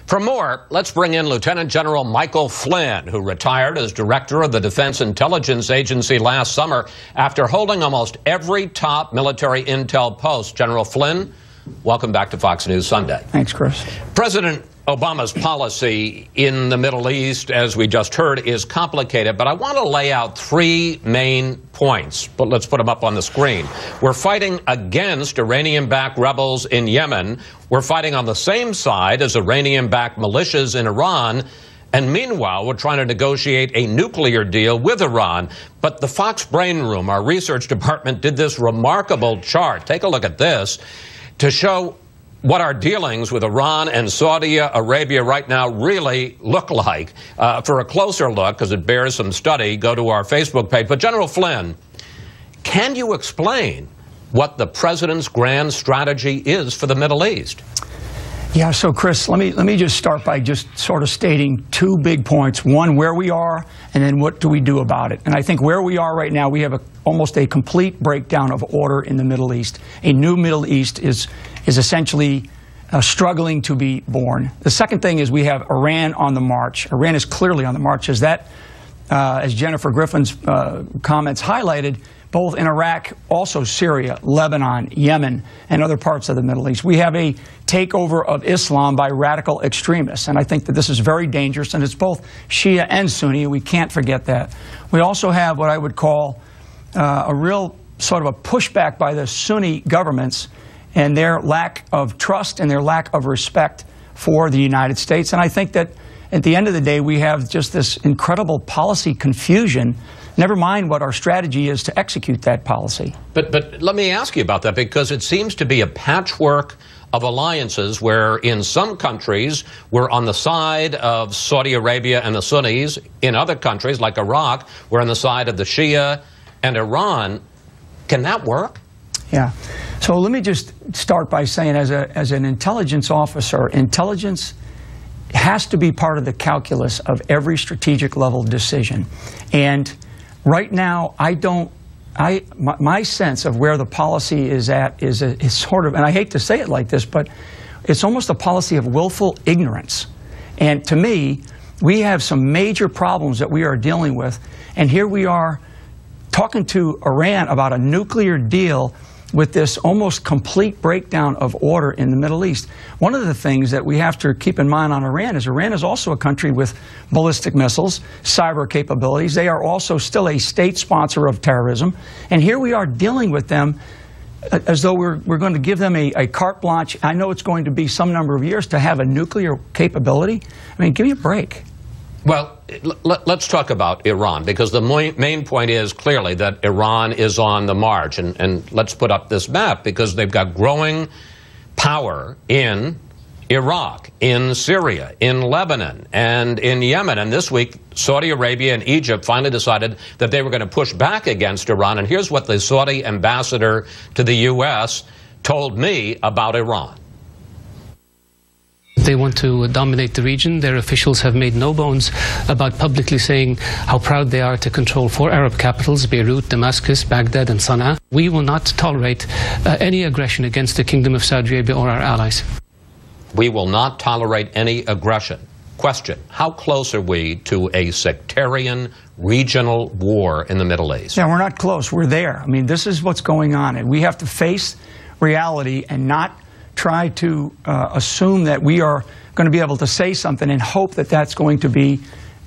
For more, let's bring in Lieutenant General Michael Flynn, who retired as director of the Defense Intelligence Agency last summer after holding almost every top military intel post. General Flynn, welcome back to Fox News Sunday. Thanks, Chris. President Obama's policy in the Middle East, as we just heard, is complicated, but I want to lay out three main points. But let's put them up on the screen. We're fighting against Iranian-backed rebels in Yemen. We're fighting on the same side as Iranian-backed militias in Iran. And meanwhile, we're trying to negotiate a nuclear deal with Iran. But the Fox Brain Room, our research department, did this remarkable chart. Take a look at this to show what our dealings with Iran and Saudi Arabia right now really look like. For a closer look, because it bears some study, go to our Facebook page. But General Flynn, can you explain what the president's grand strategy is for the Middle East? Yeah, so Chris, let me just start by just sort of stating two big points. One, where we are, and then what do we do about it? And I think where we are right now, we have almost a complete breakdown of order in the Middle East. A new Middle East is essentially struggling to be born. The second thing is we have Iran on the march. Iran is clearly on the march. As Jennifer Griffin's comments highlighted, both in Iraq, also Syria, Lebanon, Yemen, and other parts of the Middle East. We have a takeover of Islam by radical extremists, and I think that this is very dangerous, and it's both Shia and Sunni, and we can't forget that. We also have what I would call a real sort of a pushback by the Sunni governments and their lack of trust and their lack of respect for the United States. And I think that at the end of the day, we have just this incredible policy confusion, never mind what our strategy is to execute that policy. But let me ask you about that, because it seems to be a patchwork of alliances where in some countries we're on the side of Saudi Arabia and the Sunnis. In other countries, like Iraq, we're on the side of the Shia and Iran. Can that work? Yeah. So let me just start by saying, as an intelligence officer, intelligence has to be part of the calculus of every strategic level decision. And right now, my sense of where the policy is at is sort of, and I hate to say it like this, but it's almost a policy of willful ignorance. And to me, we have some major problems that we are dealing with, and here we are talking to Iran about a nuclear deal with this almost complete breakdown of order in the Middle East. One of the things that we have to keep in mind on Iran is also a country with ballistic missiles, cyber capabilities. They are also still a state sponsor of terrorism. And here we are dealing with them as though we're going to give them a carte blanche. I know it's going to be some number of years to have a nuclear capability. I mean, give me a break. Well, let's talk about Iran, because the main point is clearly that Iran is on the march. And let's put up this map, because they've got growing power in Iraq, in Syria, in Lebanon, and in Yemen. And this week, Saudi Arabia and Egypt finally decided that they were going to push back against Iran. And here's what the Saudi ambassador to the U.S. told me about Iran. They want to dominate the region. Their officials have made no bones about publicly saying how proud they are to control 4 Arab capitals: Beirut, Damascus, Baghdad, and Sana'a. We will not tolerate any aggression against the Kingdom of Saudi Arabia or our allies. We will not tolerate any aggression. Question: how close are we to a sectarian regional war in the Middle East? Yeah, we're not close. We're there. I mean, this is what's going on, and we have to face reality and not try to assume that we are going to be able to say something and hope that that's going to be,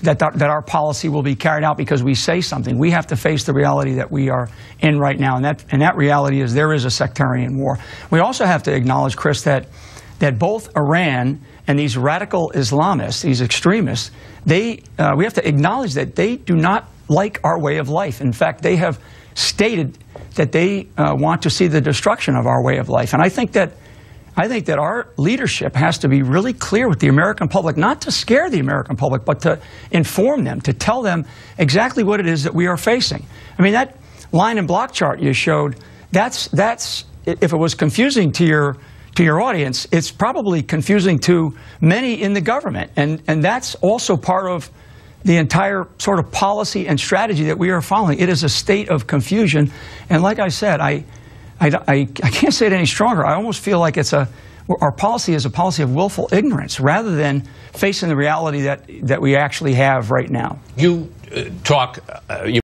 that our policy will be carried out because we say something. We have to face the reality that we are in right now, and that reality is there is a sectarian war. We also have to acknowledge, Chris, that both Iran and these radical Islamists, these extremists, we have to acknowledge that they do not like our way of life. In fact, they have stated that they want to see the destruction of our way of life. And I think that our leadership has to be really clear with the American public, not to scare the American public, but to inform them, to tell them exactly what it is that we are facing. I mean, that line and block chart you showed, that's if it was confusing to your audience, it's probably confusing to many in the government. And that's also part of the entire sort of policy and strategy that we are following. It is a state of confusion. And like I said, I can't say it any stronger. I almost feel like our policy is a policy of willful ignorance rather than facing the reality that we actually have right now. You talk.